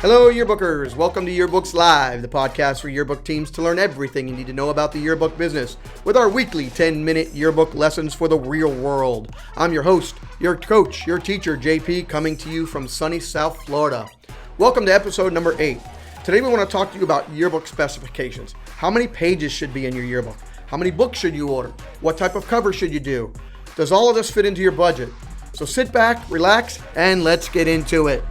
Hello, yearbookers. Welcome to Yearbooks Live, the podcast for yearbook teams to learn everything you need to know about the yearbook business with our weekly 10-minute yearbook lessons for the real world. I'm your host, your coach, your teacher, JP, coming to you from sunny South Florida. Welcome to episode number 8. Today we want to talk to you about yearbook specifications. How many pages should be in your yearbook? How many books should you order? What type of cover should you do? Does all of this fit into your budget? So sit back, relax, and let's get into it.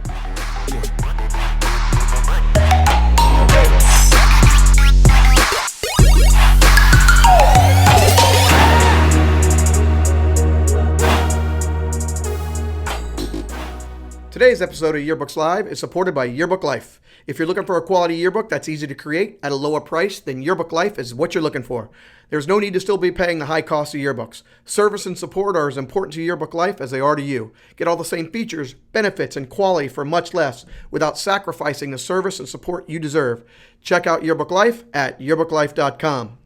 Today's episode of Yearbooks Live is supported by Yearbook Life. If you're looking for a quality yearbook that's easy to create at a lower price, then Yearbook Life is what you're looking for. There's no need to still be paying the high cost of yearbooks. Service and support are as important to Yearbook Life as they are to you. Get all the same features, benefits, and quality for much less without sacrificing the service and support you deserve. Check out Yearbook Life at yearbooklife.com.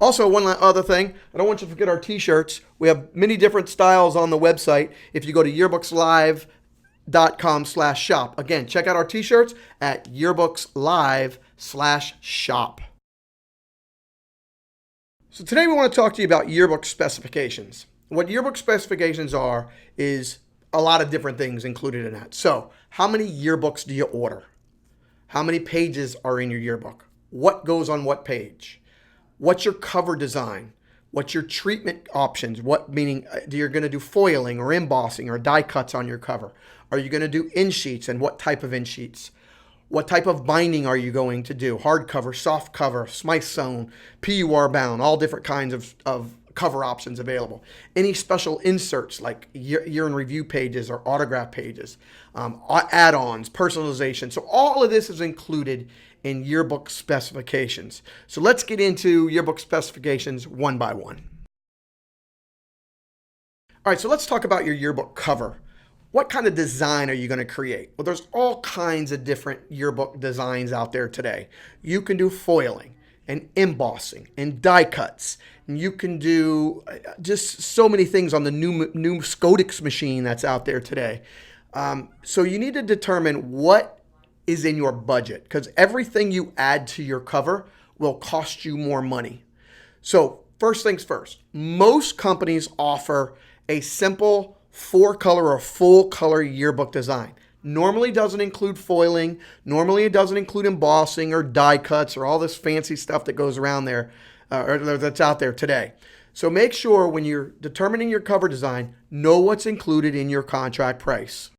Also, one other thing, I don't want you to forget our t-shirts. We have many different styles on the website. If you go to yearbookslive.com/shop. Again, check out our t-shirts at yearbookslive/shop. So today we want to talk to you about yearbook specifications. What yearbook specifications are is a lot of different things included in that. So how many yearbooks do you order? How many pages are in your yearbook? What goes on what page? What's your cover design? What's your treatment options? What meaning you're going to do foiling or embossing or die cuts on your cover? Are you going to do in sheets, and what type of in sheets? What type of binding are you going to do? Hardcover, soft cover, Smyth sewn, PUR bound, all different kinds of cover options available. Any special inserts like year in review pages or autograph pages, add-ons, personalization. So all of this is included in yearbook specifications. So let's get into yearbook specifications one by one. All right, so let's talk about your yearbook cover. What kind of design are you going to create? Well, there's all kinds of different yearbook designs out there today. You can do foiling and embossing and die cuts. And you can do just so many things on the new Scodix machine that's out there today. So you need to determine what is in your budget, because everything you add to your cover will cost you more money. So first things first, most companies offer a simple 4-color or full-color yearbook design. Normally doesn't include foiling. Normally it doesn't include embossing or die cuts or all this fancy stuff that goes around there or that's out there today. So make sure when you're determining your cover design, know what's included in your contract price.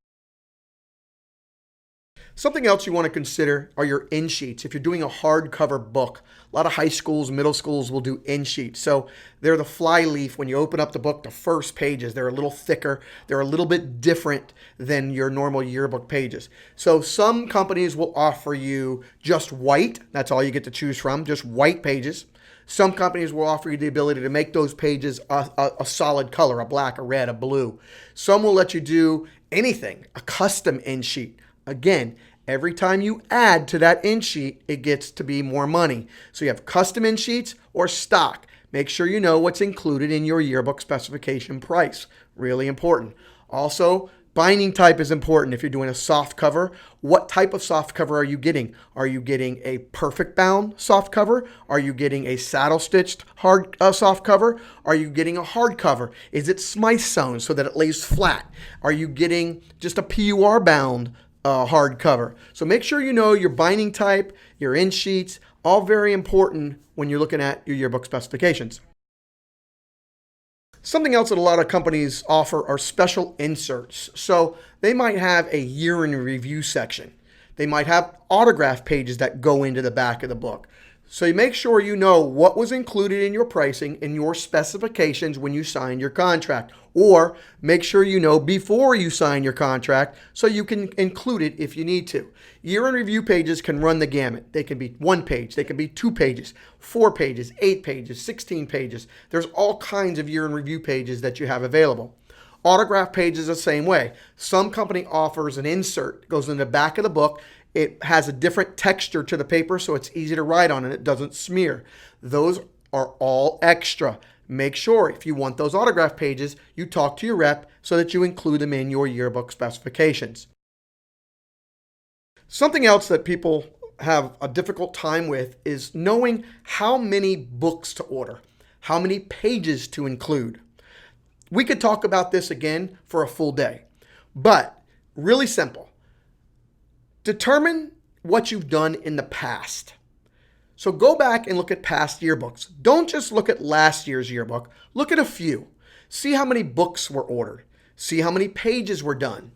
Something else you want to consider are your in sheets. If you're doing a hardcover book, a lot of high schools, middle schools will do in sheets. So they're the fly leaf. When you open up the book, the first pages, they're a little thicker. They're a little bit different than your normal yearbook pages. So some companies will offer you just white. That's all you get to choose from, just white pages. Some companies will offer you the ability to make those pages a solid color, a black, a red, a blue. Some will let you do anything, a custom in sheet. Again, every time you add to that in sheet, it gets to be more money. So you have custom in sheets or stock. Make sure you know what's included in your yearbook specification price. Really important. Also, binding type is important. If you're doing a soft cover, what type of soft cover are you getting? Are you getting a perfect bound soft cover? Are you getting a saddle stitched hard soft cover? Are you getting a hard cover? Is it Smyth sewn so that it lays flat? Are you getting just a PUR bound hard cover? So make sure you know your binding type, your in sheets, all very important when you're looking at your yearbook specifications. Something else that a lot of companies offer are special inserts. So they might have a year in review section. They might have autograph pages that go into the back of the book. So you make sure you know what was included in your pricing and your specifications when you sign your contract. Or make sure you know before you sign your contract so you can include it if you need to. Year in review pages can run the gamut. They can be 1 page, they can be 2 pages, 4 pages, 8 pages, 16 pages. There's all kinds of year in review pages that you have available. Autograph pages the same way. Some company offers an insert, goes in the back of the book. It has a different texture to the paper, so it's easy to write on and it doesn't smear. Those are all extra. Make sure if you want those autograph pages, you talk to your rep so that you include them in your yearbook specifications. Something else that people have a difficult time with is knowing how many books to order, how many pages to include. We could talk about this again for a full day, but really simple. Determine what you've done in the past. So go back and look at past yearbooks. Don't just look at last year's yearbook. Look at a few. See how many books were ordered. See how many pages were done.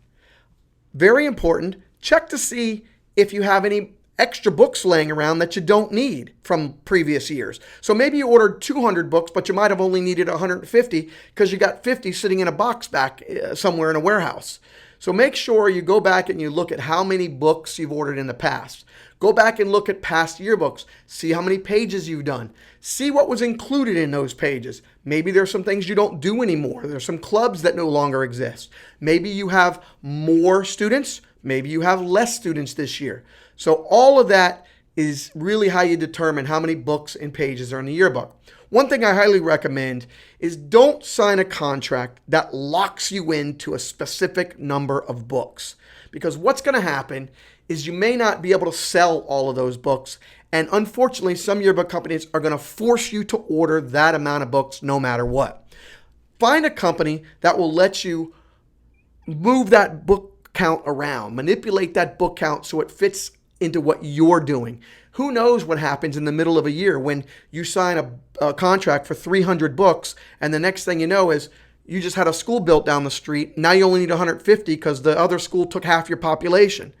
Very important, check to see if you have any extra books laying around that you don't need from previous years. So maybe you ordered 200 books, but you might have only needed 150 because you got 50 sitting in a box back somewhere in a warehouse. So make sure you go back and you look at how many books you've ordered in the past. Go back and look at past yearbooks. See how many pages you've done. See what was included in those pages. Maybe there's some things you don't do anymore. There's some clubs that no longer exist. Maybe you have more students. Maybe you have less students this year. So all of that is really how you determine how many books and pages are in the yearbook. One thing I highly recommend is don't sign a contract that locks you into a specific number of books. Because what's going to happen is you may not be able to sell all of those books. And unfortunately, some yearbook companies are going to force you to order that amount of books no matter what. Find a company that will let you move that book count around, manipulate that book count so it fits into what you're doing. Who knows what happens in the middle of a year when you sign a contract for 300 books and the next thing you know is you just had a school built down the street. Now you only need 150 because the other school took half your population.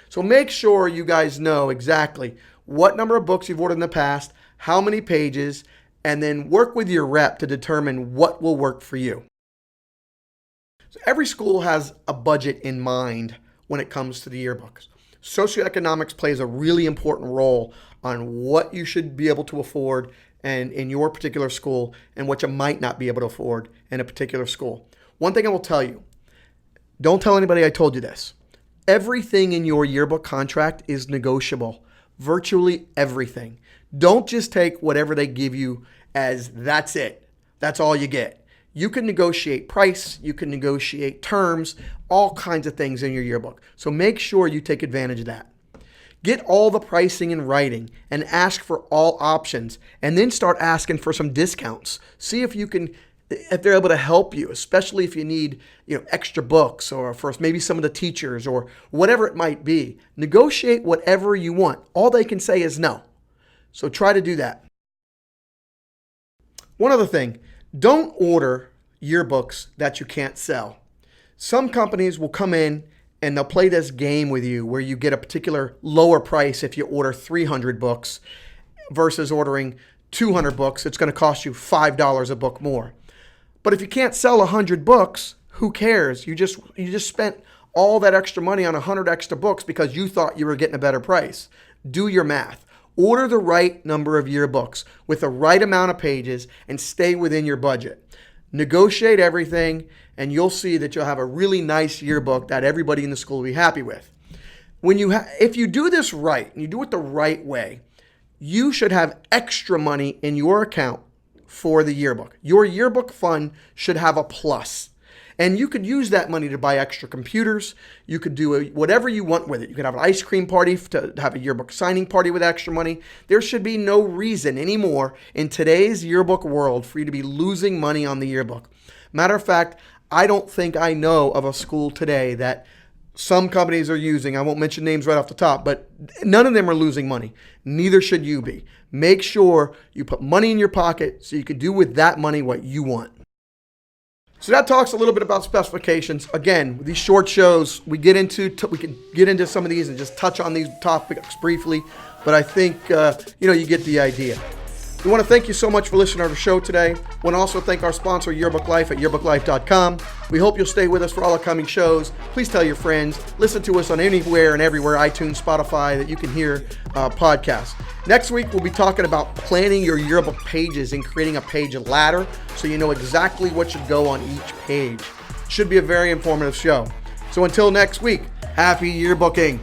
So make sure you guys know exactly what number of books you've ordered in the past, how many pages, and then work with your rep to determine what will work for you. So every school has a budget in mind when it comes to the yearbooks. Socioeconomics plays a really important role on what you should be able to afford and in your particular school and what you might not be able to afford in a particular school. One thing I will tell you, don't tell anybody I told you this. Everything in your yearbook contract is negotiable. Virtually everything. Don't just take whatever they give you as that's it. That's all you get. You can negotiate price, you can negotiate terms, all kinds of things in your yearbook. So make sure you take advantage of that. Get all the pricing in writing and ask for all options and then start asking for some discounts. See if they're able to help you, especially if you need, extra books or for maybe some of the teachers or whatever it might be. Negotiate whatever you want. All they can say is no. So try to do that. One other thing, don't order yearbooks that you can't sell. Some companies will come in and they'll play this game with you where you get a particular lower price if you order 300 books versus ordering 200 books. It's going to cost you $5 a book more. But if you can't sell 100 books, who cares? You just spent all that extra money on 100 extra books because you thought you were getting a better price. Do your math. Order the right number of yearbooks with the right amount of pages and stay within your budget. Negotiate everything and you'll see that you'll have a really nice yearbook that everybody in the school will be happy with. If you do this right and you do it the right way, you should have extra money in your account for the yearbook. Your yearbook fund should have a plus. And you could use that money to buy extra computers. You could do whatever you want with it. You could have an ice cream party to have a yearbook signing party with extra money. There should be no reason anymore in today's yearbook world for you to be losing money on the yearbook. Matter of fact, I don't think I know of a school today that some companies are using. I won't mention names right off the top, but none of them are losing money. Neither should you be. Make sure you put money in your pocket so you can do with that money what you want. So that talks a little bit about specifications. Again, with these short shows, we can get into some of these and just touch on these topics briefly, but I think you get the idea. We want to thank you so much for listening to our show today. We want to also thank our sponsor, Yearbook Life at yearbooklife.com. We hope you'll stay with us for all upcoming shows. Please tell your friends. Listen to us on anywhere and everywhere, iTunes, Spotify, that you can hear podcasts. Next week, we'll be talking about planning your yearbook pages and creating a page ladder so you know exactly what should go on each page. Should be a very informative show. So until next week, happy yearbooking.